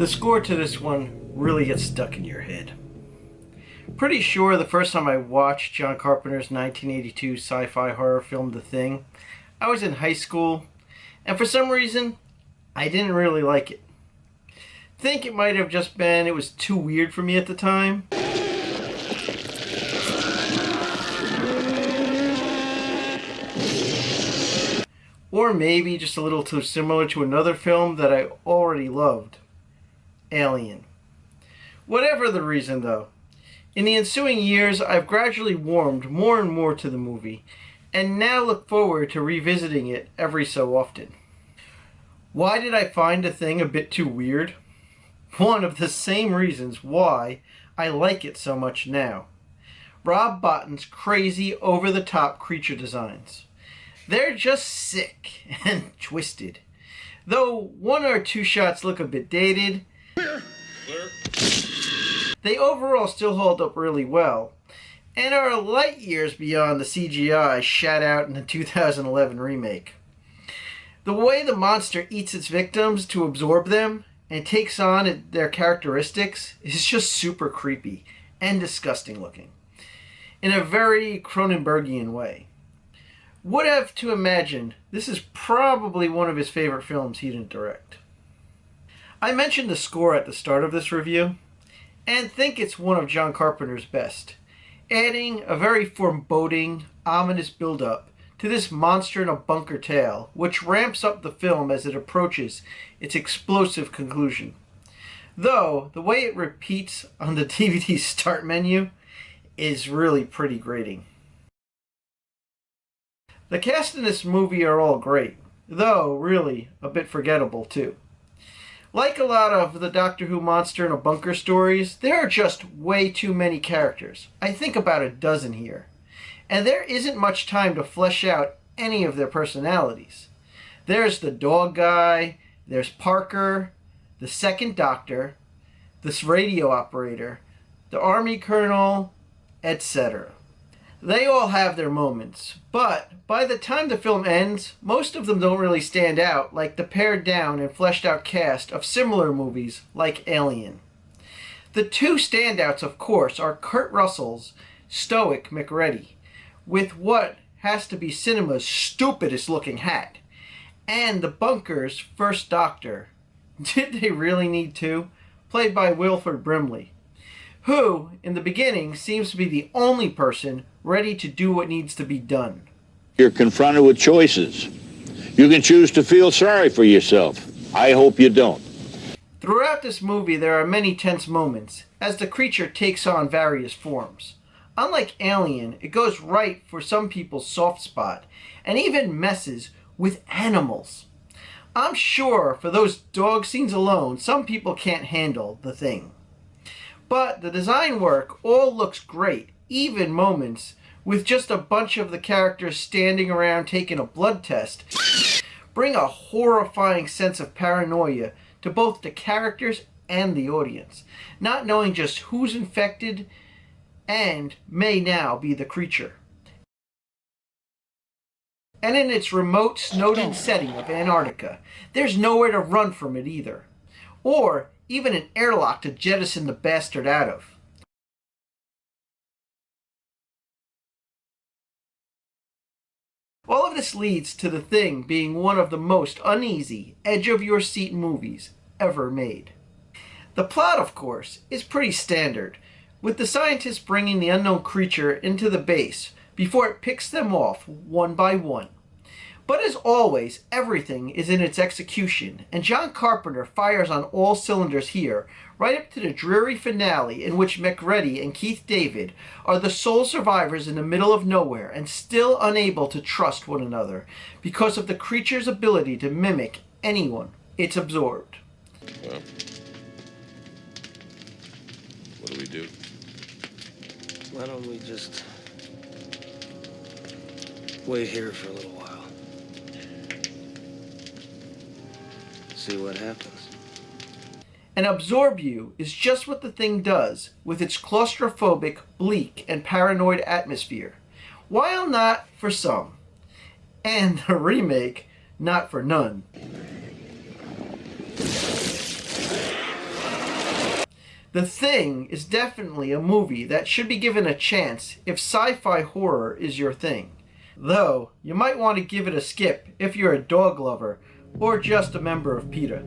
The score to this one really gets stuck in your head. Pretty sure the first time I watched John Carpenter's 1982 sci-fi horror film The Thing, I was in high school, and for some reason, I didn't really like it. Think it might have just been it was too weird for me at the time. Or maybe just a little too similar to another film that I already loved, Alien. Whatever the reason though, in the ensuing years I've gradually warmed more and more to the movie, and now look forward to revisiting it every so often. Why did I find The Thing a bit too weird? One of the same reasons why I like it so much now. Rob Bottin's crazy, over-the-top creature designs. They're just sick and twisted. Though one or two shots look a bit dated, they overall still hold up really well, and are light years beyond the CGI shat out in the 2011 remake. The way the monster eats its victims to absorb them and takes on their characteristics is just super creepy and disgusting looking, in a very Cronenbergian way. Would have to imagine this is probably one of his favorite films he didn't direct. I mentioned the score at the start of this review, and think it's one of John Carpenter's best, adding a very foreboding, ominous build-up to this monster in a bunker tale, which ramps up the film as it approaches its explosive conclusion. Though, the way it repeats on the DVD start menu is really pretty grating. The cast in this movie are all great, though really a bit forgettable too. Like a lot of the Doctor Who monster in a bunker stories, there are just way too many characters. I think about a dozen here. And there isn't much time to flesh out any of their personalities. There's the dog guy, there's Parker, the second Doctor, this radio operator, the army colonel, etc. They all have their moments, but by the time the film ends, most of them don't really stand out like the pared down and fleshed out cast of similar movies like Alien. The two standouts, of course, are Kurt Russell's stoic McReady, with what has to be cinema's stupidest looking hat, and the bunker's first Doctor, did they really need to, played by Wilford Brimley, who, in the beginning, seems to be the only person ready to do what needs to be done. You're confronted with choices. You can choose to feel sorry for yourself. I hope you don't. Throughout this movie, there are many tense moments as the creature takes on various forms. Unlike Alien, it goes right for some people's soft spot and even messes with animals. I'm sure for those dog scenes alone, some people can't handle The Thing. But the design work all looks great, even moments with just a bunch of the characters standing around taking a blood test bring a horrifying sense of paranoia to both the characters and the audience, not knowing just who's infected and may now be the creature. And in its remote, snowed-in setting of Antarctica, there's nowhere to run from it either, or even an airlock to jettison the bastard out of. All of this leads to The Thing being one of the most uneasy, edge-of-your-seat movies ever made. The plot, of course, is pretty standard, with the scientists bringing the unknown creature into the base before it picks them off one by one. But as always, everything is in its execution, and John Carpenter fires on all cylinders here, right up to the dreary finale in which McReady and Keith David are the sole survivors in the middle of nowhere and still unable to trust one another because of the creature's ability to mimic anyone it's absorbed. Well, what do we do? Why don't we just wait here for a little while? See what happens. And absorb you is just what The Thing does with its claustrophobic, bleak, and paranoid atmosphere, while not for some, and the remake not for none. The Thing is definitely a movie that should be given a chance if sci-fi horror is your thing. Though, you might want to give it a skip if you're a dog lover or just a member of PETA.